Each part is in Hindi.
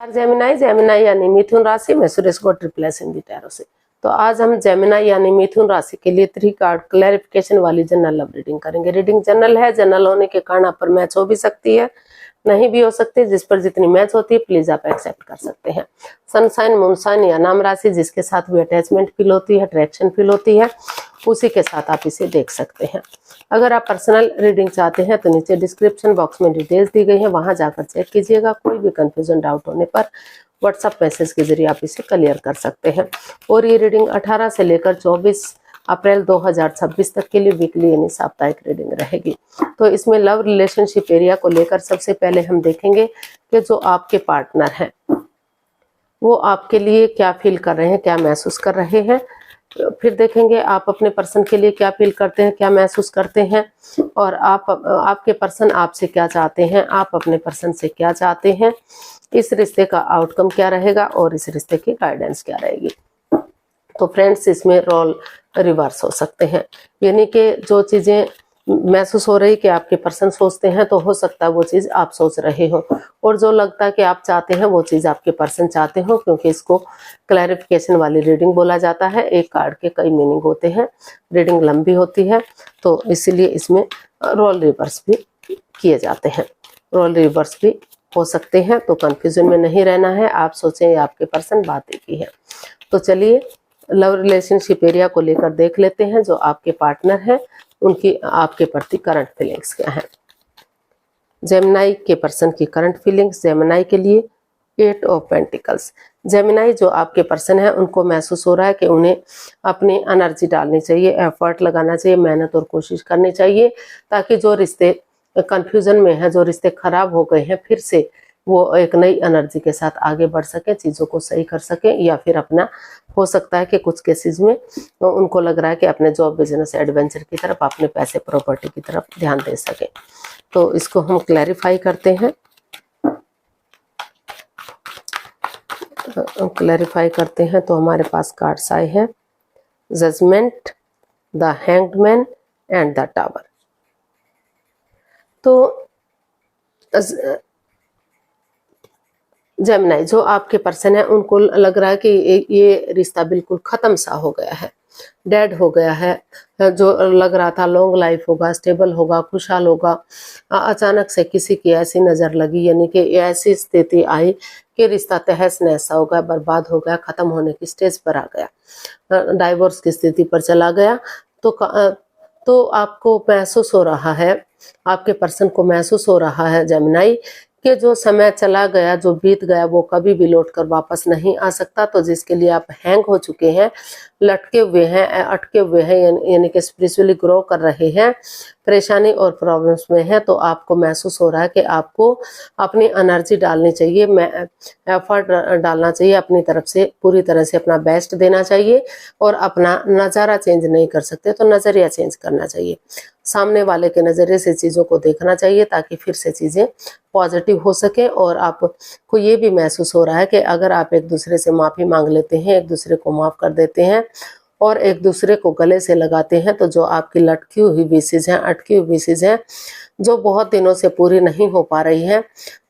जेमिनाई जेमिनाई यानी मिथुन राशि में सुरेश गो ट्रिपलेस इन दी टैरो से। तो आज हम जेमिनाई यानी मिथुन राशि के लिए 3 कार्ड क्लैरिफिकेशन वाली जनरल लव रीडिंग करेंगे। रीडिंग जनरल है, जनरल होने के कारण आप पर मैच हो भी सकती है, नहीं भी हो सकती। जिस पर जितनी मैच होती है प्लीज आप एक्सेप्ट कर सकते हैं। सनसाइन मूनसाइन या नाम राशि जिसके साथ भी अटैचमेंट फील होती है, अट्रैक्शन फील होती है, उसी के साथ आप इसे देख सकते हैं। अगर आप पर्सनल रीडिंग चाहते हैं तो नीचे डिस्क्रिप्शन बॉक्स में डिटेल्स दी गई है, वहां जाकर चेक कीजिएगा। कोई भी कंफ्यूजन डाउट होने पर व्हाट्सएप मैसेज के जरिए आप इसे क्लियर कर सकते हैं। और ये रीडिंग 18 से लेकर 24 अप्रैल 2026 तक के लिए वीकली यानी साप्ताहिक रीडिंग रहेगी। तो इसमें लव रिलेशनशिप एरिया को लेकर सबसे पहले हम देखेंगे कि जो आपके पार्टनर हैं वो आपके लिए क्या फील कर रहे हैं, क्या महसूस कर रहे हैं। फिर देखेंगे आप अपने पर्सन के लिए क्या फील करते हैं, क्या महसूस करते हैं, और आपके पर्सन आपसे क्या चाहते हैं, आप अपने पर्सन से क्या चाहते हैं, इस रिश्ते का आउटकम क्या रहेगा और इस रिश्ते की गाइडेंस क्या रहेगी। तो फ्रेंड्स, इसमें रोल रिवर्स हो सकते हैं, यानी कि जो चीजें महसूस हो रही कि आपके पर्सन सोचते हैं तो हो सकता है वो चीज आप सोच रहे हो, और जो लगता है कि आप चाहते हैं वो चीज आपके पर्सन चाहते हो, क्योंकि इसको क्लैरिफिकेशन वाली रीडिंग बोला जाता है। एक कार्ड के कई मीनिंग होते हैं, रीडिंग लंबी होती है, तो इसीलिए इसमें रोल रिवर्स भी किए जाते हैं। रोल रिवर्स भी हो सकते हैं, तो कंफ्यूजन में नहीं रहना है। आप सोचें आपके पर्सन बात एक ही है। तो चलिए लव रिलेशनशिप एरिया को लेकर देख लेते हैं। जो आपके पार्टनर हैं उनकी आपके प्रति करंट फीलिंग्स क्या है। जेमिनाई के पर्सन की करंट फीलिंग्स जेमिनाई के लिए 8 ऑफ पेंटिकल्स। जेमिनाई जो आपके पर्सन है उनको महसूस हो रहा है कि उन्हें अपनी एनर्जी डालनी चाहिए, एफर्ट लगाना चाहिए, मेहनत और कोशिश करनी चाहिए, ताकि जो रिश्ते कंफ्यूजन में है, जो रिश्ते खराब हो गए हैं, फिर से वो एक नई एनर्जी के साथ आगे बढ़ सके, चीज़ों को सही कर सके, या फिर अपना हो सकता है कि कुछ केसेस में उनको लग रहा है कि अपने जॉब बिजनेस एडवेंचर की तरफ, अपने पैसे प्रॉपर्टी की तरफ ध्यान दे सके। तो इसको हम क्लैरिफाई करते हैं। क्लैरिफाई करते हैं तो हमारे पास कार्ड्स आए हैं judgment, the hanged man and the tower. तो जेमिनाई जो आपके पर्सन है उनको लग रहा है कि ये रिश्ता बिल्कुल खत्म सा हो गया है, डेड हो गया है। जो लग रहा था लॉन्ग लाइफ होगा, स्टेबल होगा, खुशहाल होगा, अचानक से किसी की ऐसी नज़र लगी, यानी कि ऐसी स्थिति आई कि रिश्ता तहस नहस हो गया, बर्बाद हो गया, खत्म होने की स्टेज पर आ गया, डाइवोर्स की स्थिति पर चला गया। तो आपको महसूस हो रहा है, आपके पर्सन को महसूस हो रहा है जेमिनाई, कि जो समय चला गया, जो बीत गया, वो कभी भी लौट कर वापस नहीं आ सकता। तो जिसके लिए आप हैंग हो चुके हैं, लटके हुए हैं, अटके हुए हैं, यानी कि स्पिरिचुअली ग्रो कर रहे हैं, परेशानी और प्रॉब्लम्स में है, तो आपको महसूस हो रहा है कि आपको अपनी एनर्जी डालनी चाहिए, एफर्ट डालना चाहिए, अपनी तरफ से पूरी तरह से अपना बेस्ट देना चाहिए, और अपना नज़ारा चेंज नहीं कर सकते तो नज़रिया चेंज करना चाहिए। सामने वाले के नज़रिए से चीज़ों को देखना चाहिए, ताकि फिर से चीज़ें पॉजिटिव हो सके। और आपको ये भी महसूस हो रहा है कि अगर आप एक दूसरे से माफ़ी मांग लेते हैं, एक दूसरे को माफ़ कर देते हैं और एक दूसरे को गले से लगाते हैं, तो जो आपकी लटकी हुई विशेज़ हैं, अटकी हुई विशेज़ हैं, जो बहुत दिनों से पूरी नहीं हो पा रही हैं,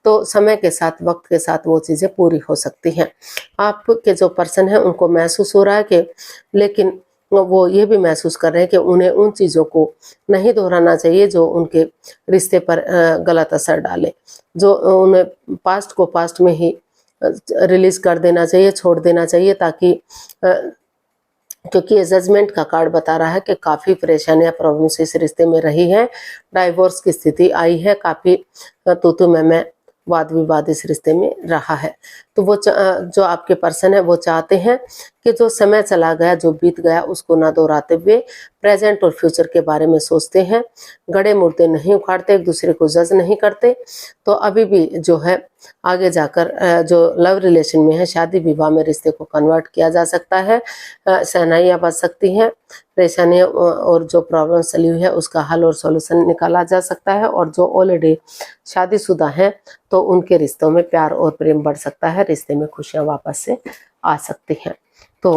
तो समय के साथ, वक्त के साथ वो चीज़ें पूरी हो सकती हैं। आपके जो पर्सन है उनको महसूस हो रहा है कि, लेकिन वो ये भी महसूस कर रहे हैं कि उन्हें उन चीज़ों को नहीं दोहराना चाहिए जो उनके रिश्ते पर गलत असर डाले, जो उन्हें पास्ट को पास्ट में ही रिलीज कर देना चाहिए, छोड़ देना चाहिए, ताकि क्योंकि ये जजमेंट का कार्ड बता रहा है कि काफ़ी परेशानियां, प्रॉब्लम्स इस रिश्ते में रही हैं, डाइवोर्स की स्थिति आई है, काफ़ी तू मैं वाद विवाद इस रिश्ते में रहा है। तो वो जो आपके पर्सन है वो चाहते हैं कि जो समय चला गया, जो बीत गया, उसको ना दोहराते हुए प्रेजेंट और फ्यूचर के बारे में सोचते हैं, गड़े मुर्दे नहीं उखाड़ते, एक दूसरे को जज नहीं करते। तो अभी भी जो है आगे जाकर जो लव रिलेशन में है, शादी विवाह में रिश्ते को कन्वर्ट किया जा सकता है, सहनाइयाँ बच सकती हैं, परेशानियाँ और जो प्रॉब्लम चली हुई है उसका हल और सॉल्यूशन निकाला जा सकता है। और जो ऑलरेडी शादीशुदा हैं तो उनके रिश्तों में प्यार और प्रेम बढ़ सकता है, रिश्ते में खुशियाँ वापस से आ सकती हैं। तो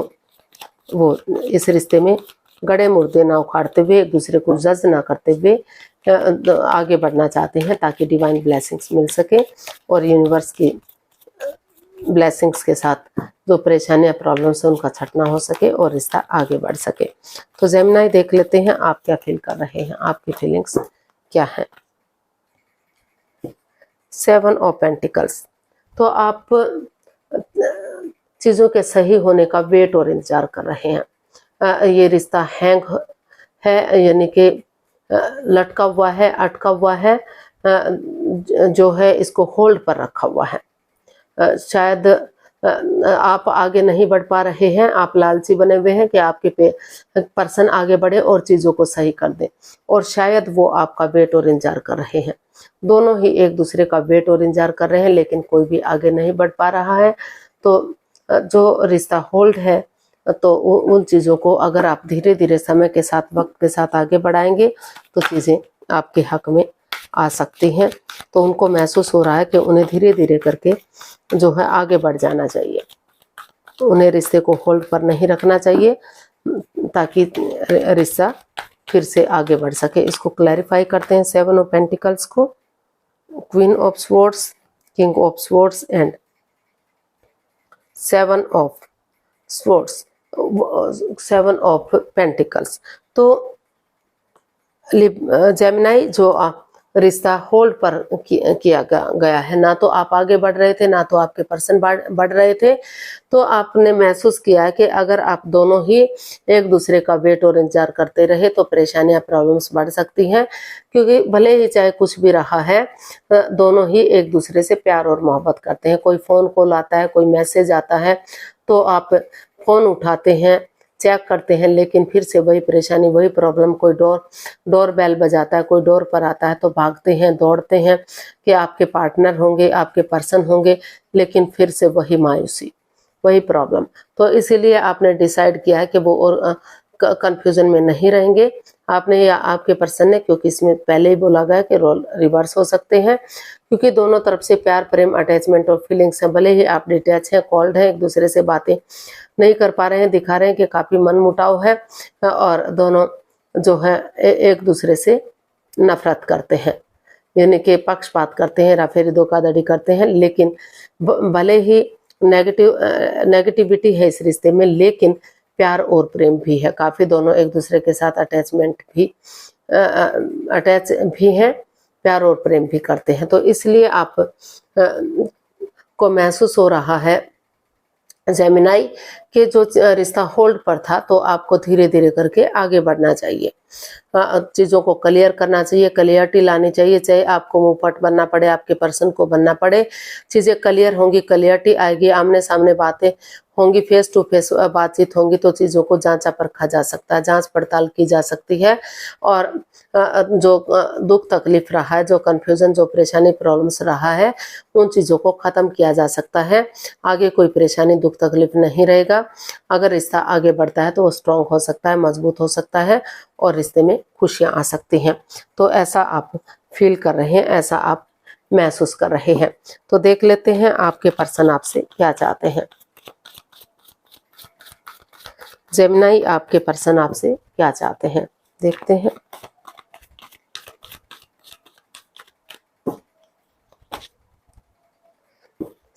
वो इस रिश्ते में गड़े मुर्दे ना उखाड़ते हुए, एक दूसरे को जज ना करते हुए आगे बढ़ना चाहते हैं, ताकि डिवाइन ब्लेसिंग्स मिल सके और यूनिवर्स की ब्लेसिंग्स के साथ जो परेशानियां प्रॉब्लम्स है उनका छटना हो सके और रिश्ता आगे बढ़ सके। तो जेमिनी देख लेते हैं आप क्या फील कर रहे हैं, आपकी फीलिंग्स क्या है। 7 ऑफ पेंटिकल्स, तो आप चीज़ों के सही होने का वेट और इंतजार कर रहे हैं। ये रिश्ता हैंग है, यानी कि लटका हुआ है, अटका हुआ है, जो है इसको होल्ड पर रखा हुआ है। शायद आप आगे नहीं बढ़ पा रहे हैं, आप लालची बने हुए हैं कि आपके पर्सन आगे बढ़े और चीज़ों को सही कर दे, और शायद वो आपका वेट और इंतजार कर रहे हैं। दोनों ही एक दूसरे का वेट और इंतजार कर रहे हैं, लेकिन कोई भी आगे नहीं बढ़ पा रहा है। तो जो रिश्ता होल्ड है, तो उन चीज़ों को अगर आप धीरे धीरे समय के साथ, वक्त के साथ आगे बढ़ाएंगे तो चीज़ें आपके हक में आ सकती हैं। तो उनको महसूस हो रहा है कि उन्हें धीरे धीरे करके जो है आगे बढ़ जाना चाहिए, उन्हें रिश्ते को होल्ड पर नहीं रखना चाहिए, ताकि रिश्ता फिर से आगे बढ़ सके। इसको क्लैरिफाई करते हैं 7 ऑफ पेंटिकल्स को। Queen of swords, king of swords and 7 of swords, 7 of pentacles. तो जेमिनी जो रिश्ता होल्ड पर किया गया है, ना तो आप आगे बढ़ रहे थे, ना तो आपके पर्सन बढ़ रहे थे, तो आपने महसूस किया है कि अगर आप दोनों ही एक दूसरे का वेट और इंतजार करते रहे तो परेशानियां, प्रॉब्लम्स बढ़ सकती हैं। क्योंकि भले ही चाहे कुछ भी रहा है, दोनों ही एक दूसरे से प्यार और मोहब्बत करते हैं। कोई फ़ोन कॉल आता है, कोई मैसेज आता है, तो आप फ़ोन उठाते हैं, चेक करते हैं, लेकिन फिर से वही परेशानी, वही प्रॉब्लम। कोई डोर बेल बजाता है, कोई डोर पर आता है तो भागते हैं, दौड़ते हैं कि आपके पार्टनर होंगे, आपके पर्सन होंगे, लेकिन फिर से वही मायूसी, वही प्रॉब्लम। तो इसीलिए आपने डिसाइड किया है कि वो और कंफ्यूजन में नहीं रहेंगे आपने या आपके पर्सन ने, क्योंकि इसमें पहले ही बोला गया कि रोल रिवर्स हो सकते हैं। क्योंकि दोनों तरफ से प्यार, प्रेम, अटैचमेंट और फीलिंग्स हैं। भले ही आप डिटैच हैं, कॉल्ड हैं, एक दूसरे से बातें नहीं कर पा रहे हैं, दिखा रहे हैं कि काफ़ी मनमुटाव है, और दोनों जो है एक दूसरे से नफरत करते हैं, यानी कि पक्षपात करते हैं, राफेरी धोखाधड़ी करते हैं। लेकिन भले ही नेगेटिविटी है इस रिश्ते में, लेकिन प्यार और प्रेम भी है काफ़ी। दोनों एक दूसरे के साथ अटैच भी हैं, प्यार और प्रेम भी करते हैं। तो इसलिए आप को महसूस हो रहा है जेमिनी के जो रिश्ता होल्ड पर था, तो आपको धीरे धीरे करके आगे बढ़ना चाहिए, चीज़ों को क्लियर करना चाहिए, क्लियरिटी लानी चाहिए। चाहे आपको मुंहफट बनना पड़े, आपके पर्सन को बनना पड़े, चीज़ें क्लियर होंगी, क्लियरिटी आएगी, आमने सामने बातें होंगी, फेस टू फेस बातचीत होंगी, तो चीज़ों को जांचा परखा जा सकता है, जांच पड़ताल की जा सकती है। और जो दुख तकलीफ रहा है, जो कन्फ्यूज़न, जो परेशानी, प्रॉब्लम्स रहा है, उन चीज़ों को ख़त्म किया जा सकता है। आगे कोई परेशानी, दुख तकलीफ नहीं रहेगा। अगर रिश्ता आगे बढ़ता है तो वो स्ट्रॉन्ग हो सकता है, मजबूत हो सकता है, और रिश्ते में खुशियाँ आ सकती हैं। तो ऐसा आप फील कर रहे हैं, ऐसा आप महसूस कर रहे हैं। तो देख लेते हैं आपके पर्सन आपसे क्या चाहते हैं। जेमिनी, आपके पर्सन आपसे क्या चाहते हैं, देखते हैं।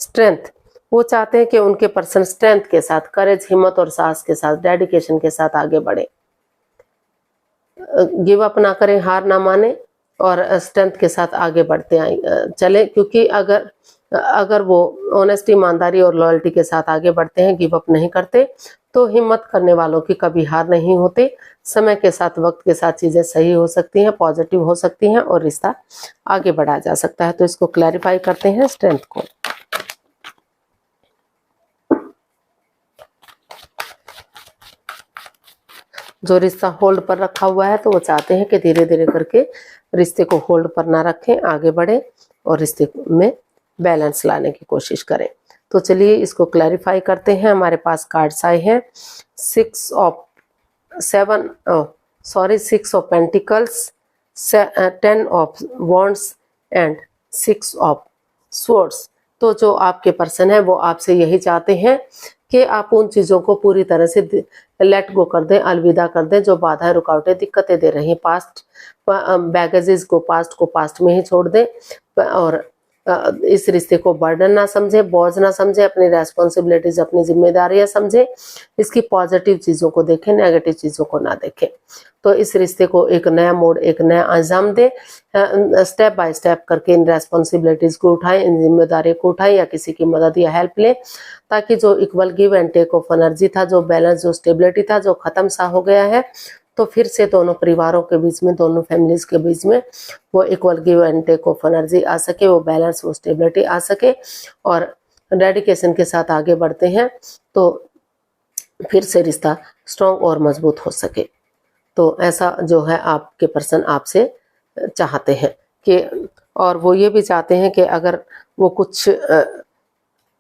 स्ट्रेंथ, वो चाहते हैं कि उनके पर्सन स्ट्रेंथ के साथ, करेज, हिम्मत और साहस के साथ, डेडिकेशन के साथ आगे बढ़े, गिव अप ना करें, हार ना माने, और स्ट्रेंथ के साथ आगे बढ़ते चले। क्योंकि अगर वो ऑनेस्टी, ईमानदारी और लॉयल्टी के साथ आगे बढ़ते हैं, गिव अप नहीं करते, तो हिम्मत करने वालों की कभी हार नहीं होती। समय के साथ, वक्त के साथ चीज़ें सही हो सकती हैं, पॉजिटिव हो सकती हैं, और रिश्ता आगे बढ़ाया जा सकता है। तो इसको क्लैरिफाई करते हैं स्ट्रेंथ को। जो रिश्ता होल्ड पर रखा हुआ है, तो वो चाहते हैं कि धीरे धीरे करके रिश्ते को होल्ड पर ना रखें, आगे बढ़े और रिश्ते में बैलेंस लाने की कोशिश करें। तो चलिए इसको क्लैरिफाई करते हैं। हमारे पास कार्ड्स आए हैं 6 of pentacles, 10 of wands and 6 of swords. तो जो आपके पर्सन है वो आपसे यही चाहते हैं कि आप उन चीज़ों को पूरी तरह से लेट गो कर दें, अलविदा कर दें, जो बाधाएं, रुकावटें, दिक्कतें दे रही हैं। पास्ट बैगेजेस को पास्ट में ही छोड़ दें, और इस रिश्ते को बर्डन ना समझे, बोझ ना समझे, अपनी रेस्पॉन्सिबिलिटीज, अपनी जिम्मेदारियां समझे, इसकी पॉजिटिव चीजों को देखें, नेगेटिव चीजों को ना देखें। तो इस रिश्ते को एक नया मोड़, एक नया अंजाम दे, स्टेप बाय स्टेप करके इन रेस्पॉन्सिबिलिटीज को उठाएं, इन जिम्मेदारियों को उठाएं या किसी की मदद या हेल्प लें, ताकि जो equal give and take of energy था, जो बैलेंस, जो स्टेबिलिटी था, जो खत्म सा हो गया है, तो फिर से दोनों परिवारों के बीच में, दोनों फैमिलीज के बीच में वो equal give and take of energy आ सके, वो बैलेंस, वो स्टेबिलिटी आ सके और डेडिकेशन के साथ आगे बढ़ते हैं तो फिर से रिश्ता स्ट्रॉन्ग और मजबूत हो सके। तो ऐसा जो है आपके पर्सन आपसे चाहते हैं कि, और वो ये भी चाहते हैं कि अगर वो कुछ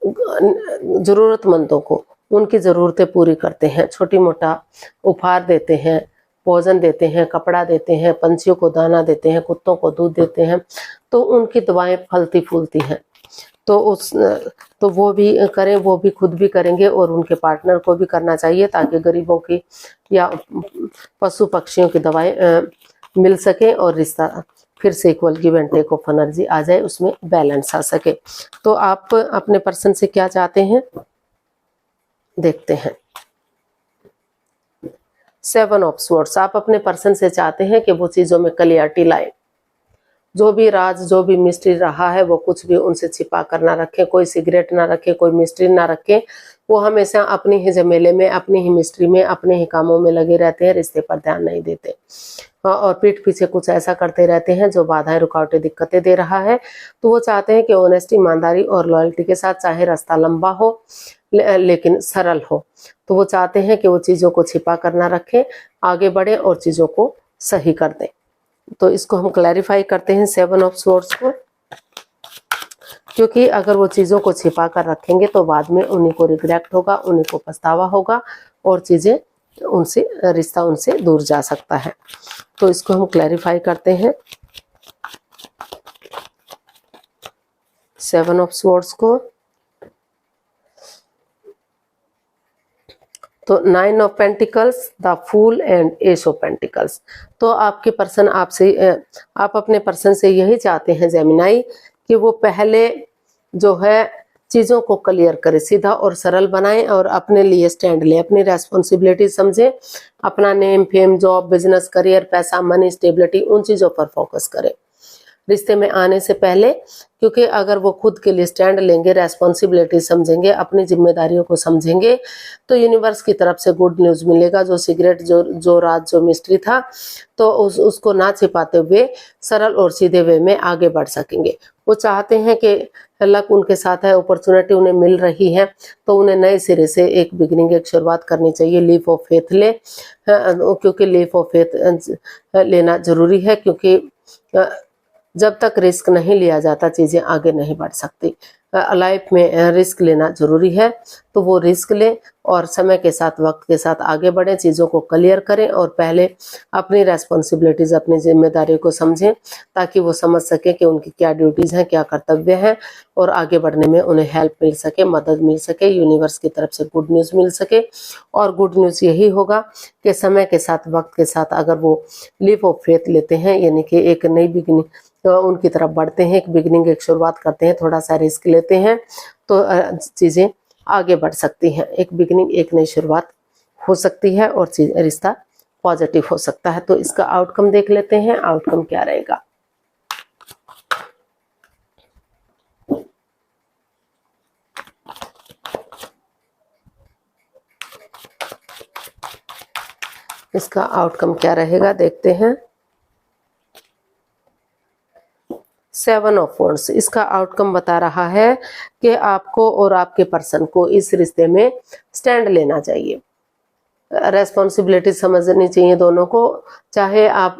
ज़रूरतमंदों को उनकी ज़रूरतें पूरी करते हैं, छोटी मोटा उपहार देते हैं, भोजन देते हैं, कपड़ा देते हैं, पंछियों को दाना देते हैं, कुत्तों को दूध देते हैं, तो उनकी दुआएं फलती फूलती हैं। तो वो भी करें, वो भी खुद भी करेंगे और उनके पार्टनर को भी करना चाहिए, ताकि गरीबों की या पशु पक्षियों की दवाएं मिल सके और रिश्ता फिर से equal give and take of energy आ जाए, उसमें बैलेंस आ सके। तो आप अपने पर्सन से क्या चाहते हैं देखते हैं। 7 ऑफ स्वॉर्ड्स, आप अपने पर्सन से चाहते हैं कि वो चीजों में क्लियरिटी लाए, जो भी राज, जो भी मिस्ट्री रहा है वो कुछ भी उनसे छिपा कर ना रखे, कोई सिगरेट ना रखे, कोई मिस्ट्री ना रखे। वो हमेशा अपनी ही झमेले में, अपनी ही मिस्ट्री में, अपने ही कामों में लगे रहते हैं, रिश्ते पर ध्यान नहीं देते और पीठ पीछे कुछ ऐसा करते रहते हैं जो बाधाएं, रुकावटें, दिक्कतें दे रहा है। तो वो चाहते हैं कि ऑनेस्टी, ईमानदारी और लॉयल्टी के साथ, चाहे रास्ता लंबा हो लेकिन सरल हो, तो वो चाहते हैं कि वो चीज़ों को छिपा कर ना रखें, आगे बढ़े और चीज़ों को सही कर दें। तो इसको हम क्लैरिफाई करते हैं 7 ऑफ स्वॉर्ड्स को, क्योंकि अगर वो चीज़ों को छिपा कर रखेंगे तो बाद में उन्हीं को रिग्रेट होगा, उन्हीं को पछतावा होगा और चीज़ें उनसे, रिश्ता उनसे दूर जा सकता है। तो इसको हम क्लैरिफाई करते हैं 7 ऑफ स्वॉर्ड्स को। तो 9 of pentacles, the fool and ace of pentacles. तो आपके पर्सन आपसे, आप अपने पर्सन से यही चाहते हैं जेमिनाई कि वो पहले जो है चीज़ों को क्लियर करे, सीधा और सरल बनाएं और अपने लिए स्टैंड लें, अपनी रेस्पॉन्सिबिलिटी समझें, अपना name, fame, job, business, career, पैसा, मनी, स्टेबिलिटी, उन चीज़ों पर फोकस करें रिश्ते में आने से पहले। क्योंकि अगर वो खुद के लिए स्टैंड लेंगे, रेस्पॉन्सिबिलिटी समझेंगे, अपनी जिम्मेदारियों को समझेंगे, तो यूनिवर्स की तरफ से गुड न्यूज़ मिलेगा। जो सिगरेट, जो राज, जो मिस्ट्री था, तो उसको ना छिपाते हुए सरल और सीधे वे में आगे बढ़ सकेंगे। वो चाहते हैं कि लक उनके साथ है, अपॉर्चुनिटी उन्हें मिल रही है, तो उन्हें नए सिरे से एक बिगिनिंग, एक शुरुआत करनी चाहिए। लीप ऑफ फेथ ले, क्योंकि लीप ऑफ फेथ लेना जरूरी है, क्योंकि जब तक रिस्क नहीं लिया जाता चीज़ें आगे नहीं बढ़ सकती। लाइफ में रिस्क लेना जरूरी है, तो वो रिस्क लें और समय के साथ, वक्त के साथ आगे बढ़ें, चीज़ों को क्लियर करें और पहले अपनी रेस्पॉन्सिबिलिटीज़, अपनी जिम्मेदारियों को समझें, ताकि वो समझ सकें कि उनकी क्या ड्यूटीज़ हैं, क्या कर्तव्य हैं और आगे बढ़ने में उन्हें हेल्प मिल सके, मदद मिल सके, यूनिवर्स की तरफ से गुड न्यूज़ मिल सके। और गुड न्यूज़ यही होगा कि समय के साथ, वक्त के साथ अगर वो लीप ऑफ फेथ लेते हैं, यानी कि एक नई बिगिनिंग उनकी तरफ बढ़ते हैं, एक बिगिनिंग, एक शुरुआत करते हैं, थोड़ा सा रिस्क लेते हैं, तो चीज़ें आगे बढ़ सकती हैं। एक बिगिनिंग, एक नई शुरुआत हो सकती है और रिश्ता पॉजिटिव हो सकता है। तो इसका आउटकम देख लेते हैं, आउटकम क्या रहेगा। इसका आउटकम क्या रहेगा देखते हैं। 7 ऑफ वॉन्ड्स, इसका आउटकम बता रहा है कि आपको और आपके पर्सन को इस रिश्ते में स्टैंड लेना चाहिए, रेस्पॉन्सिबिलिटी समझनी चाहिए दोनों को, चाहे आप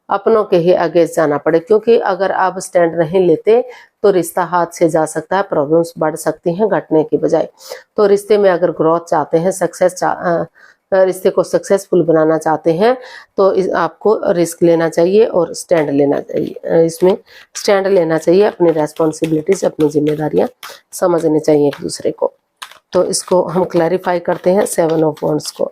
अपनों के ही अगेंस्ट जाना पड़े। क्योंकि अगर आप स्टैंड नहीं लेते तो रिश्ता हाथ से जा सकता है, प्रॉब्लम्स बढ़ सकती हैं घटने की बजाय। तो रिश्ते में अगर ग्रोथ चाहते हैं, रिश्ते को सक्सेसफुल बनाना चाहते हैं, तो आपको रिस्क लेना चाहिए और स्टैंड लेना चाहिए, इसमें स्टैंड लेना चाहिए, अपनी रेस्पॉन्सिबिलिटीज, अपनी जिम्मेदारियां समझनी चाहिए एक दूसरे को। तो इसको हम क्लैरिफाई करते हैं 7 ऑफ वॉन्ड्स को।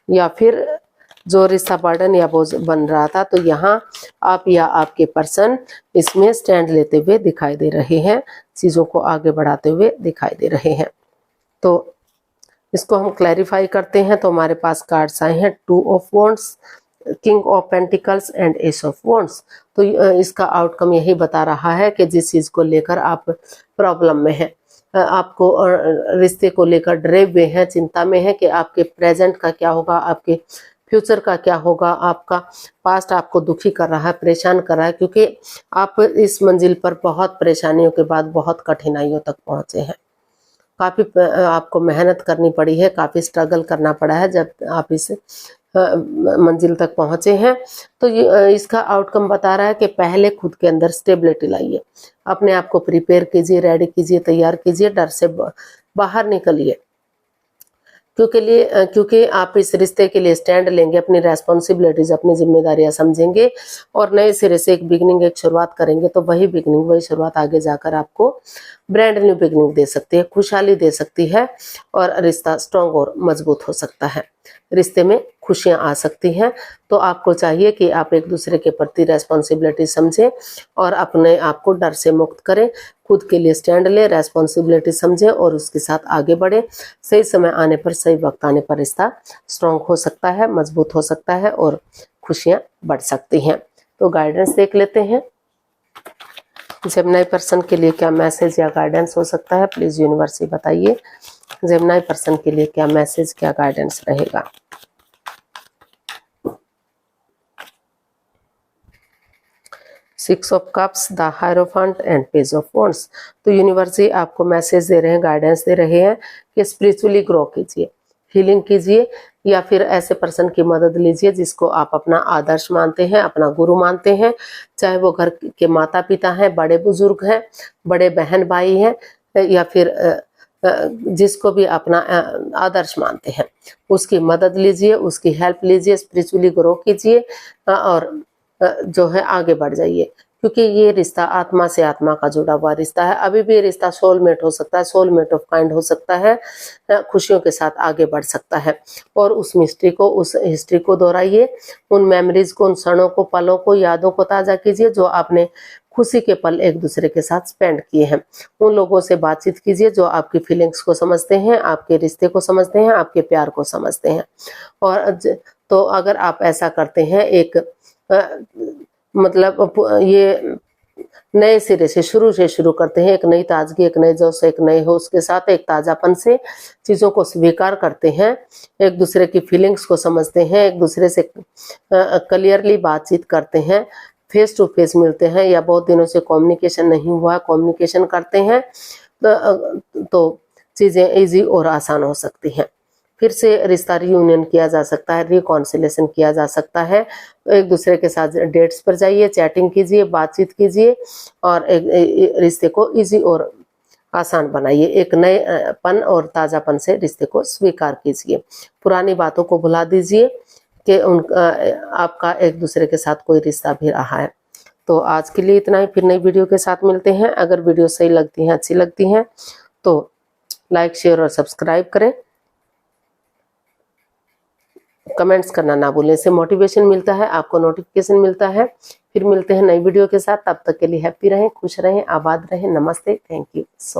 या फिर जो रिश्ता बर्डन या बोझ बन रहा था, तो यहाँ आप या आपके पर्सन इसमें स्टैंड लेते हुए दिखाई दे रहे हैं, चीज़ों को आगे बढ़ाते हुए दिखाई दे रहे हैं। तो इसको हम क्लैरिफाई करते हैं। तो हमारे पास कार्ड्स आए हैं 2 of wands, king of pentacles and ace of wands. तो इसका आउटकम यही बता रहा है कि जिस चीज़ को लेकर आप प्रॉब्लम में हैं, आपको रिश्ते को लेकर डरे हुए हैं, चिंता में है कि आपके प्रेजेंट का क्या होगा, आपके फ्यूचर का क्या होगा, आपका पास्ट आपको दुखी कर रहा है, परेशान कर रहा है, क्योंकि आप इस मंजिल पर बहुत परेशानियों के बाद बहुत कठिनाइयों तक पहुंचे हैं। काफ़ी आपको मेहनत करनी पड़ी है, काफ़ी स्ट्रगल करना पड़ा है जब आप इस मंजिल तक पहुंचे हैं। तो इसका आउटकम बता रहा है कि पहले खुद के अंदर स्टेबिलिटी लाइए, अपने आप को प्रिपेयर कीजिए, रेडी कीजिए, तैयार कीजिए, डर से बाहर निकलिए, क्योंकि आप इस रिश्ते के लिए स्टैंड लेंगे, अपनी रेस्पॉन्सिबिलिटीज, अपनी जिम्मेदारियां समझेंगे और नए सिरे से एक बिगनिंग, एक शुरुआत करेंगे। तो वही बिगनिंग, वही शुरुआत आगे जाकर आपको ब्रांड न्यू बिगनिंग दे सकती है, खुशहाली दे सकती है और रिश्ता स्ट्रांग और मजबूत हो सकता है, रिश्ते में खुशियां आ सकती हैं। तो आपको चाहिए कि आप एक दूसरे के प्रति रेस्पॉन्सिबिलिटी समझें और अपने आप को डर से मुक्त करें, खुद के लिए स्टैंड लें, रेस्पॉन्सिबिलिटी समझें और उसके साथ आगे बढ़ें। सही समय आने पर, सही वक्त आने पर रिश्ता स्ट्रांग हो सकता है, मजबूत हो सकता है और खुशियां बढ़ सकती हैं। तो गाइडेंस देख लेते हैं, जेमिनी पर्सन के लिए क्या मैसेज या गाइडेंस हो सकता है, प्लीज यूनिवर्स बताइए। जेमिनी पर्सन के लिए क्या मैसेज, क्या गाइडेंस रहेगा। Six of cups, the hierophant and page of wands. तो यूनिवर्स आपको मैसेज दे रहे हैं, गाइडेंस दे रहे हैं कि स्पिरिचुअली ग्रो कीजिए, हीलिंग कीजिए या फिर ऐसे पर्सन की मदद लीजिए जिसको आप अपना आदर्श मानते हैं, अपना गुरु मानते हैं, चाहे वो घर के माता पिता हैं, बड़े बुजुर्ग हैं, बड़े बहन भाई हैं या फिर जिसको भी अपना आदर्श मानते हैं, उसकी मदद लीजिए, उसकी हेल्प लीजिए, स्पिरिचुअली ग्रो कीजिए और जो है आगे बढ़ जाइए, क्योंकि ये रिश्ता आत्मा से आत्मा का जुड़ा हुआ रिश्ता है। अभी भी ये रिश्ता सोलमेट हो सकता है, सोलमेट ऑफ काइंड हो सकता है, खुशियों के साथ आगे बढ़ सकता है। और उस मिस्ट्री को, उस हिस्ट्री को दोहराइए, उन मेमोरीज को, उन क्षणों को, पलों को, यादों को ताज़ा कीजिए जो आपने खुशी के पल एक दूसरे के साथ स्पेंड किए हैं। उन लोगों से बातचीत कीजिए जो आपकी फीलिंग्स को समझते हैं, आपके रिश्ते को समझते हैं, आपके प्यार को समझते हैं। और तो अगर आप ऐसा करते हैं, एक मतलब ये नए सिरे से शुरू करते हैं, एक नई ताजगी, एक नए जोश, एक नए होश के साथ, एक ताजापन से चीज़ों को स्वीकार करते हैं, एक दूसरे की फीलिंग्स को समझते हैं, एक दूसरे से क्लियरली बातचीत करते हैं, फेस टू फेस मिलते हैं या बहुत दिनों से कम्युनिकेशन नहीं हुआ, कम्युनिकेशन करते हैं, तो चीज़ें इजी और आसान हो सकती हैं। फिर से रिश्ता रियूनियन किया जा सकता है, रिकॉन्सिलेशन किया जा सकता है। एक दूसरे के साथ डेट्स पर जाइए, चैटिंग कीजिए, बातचीत कीजिए और एक रिश्ते को इजी और आसान बनाइए। एक नएपन और ताज़ापन से रिश्ते को स्वीकार कीजिए, पुरानी बातों को भुला दीजिए कि आपका एक दूसरे के साथ कोई रिश्ता भी रहा है। तो आज के लिए इतना ही, फिर नई वीडियो के साथ मिलते हैं। अगर वीडियो सही लगती हैं, अच्छी लगती हैं तो लाइक, शेयर और सब्सक्राइब करें, कमेंट्स करना ना भूलें, इससे मोटिवेशन मिलता है, आपको नोटिफिकेशन मिलता है। फिर मिलते हैं नई वीडियो के साथ, तब तक के लिए हैप्पी रहें, खुश रहें, आबाद रहें। नमस्ते, थैंक यू सो मच।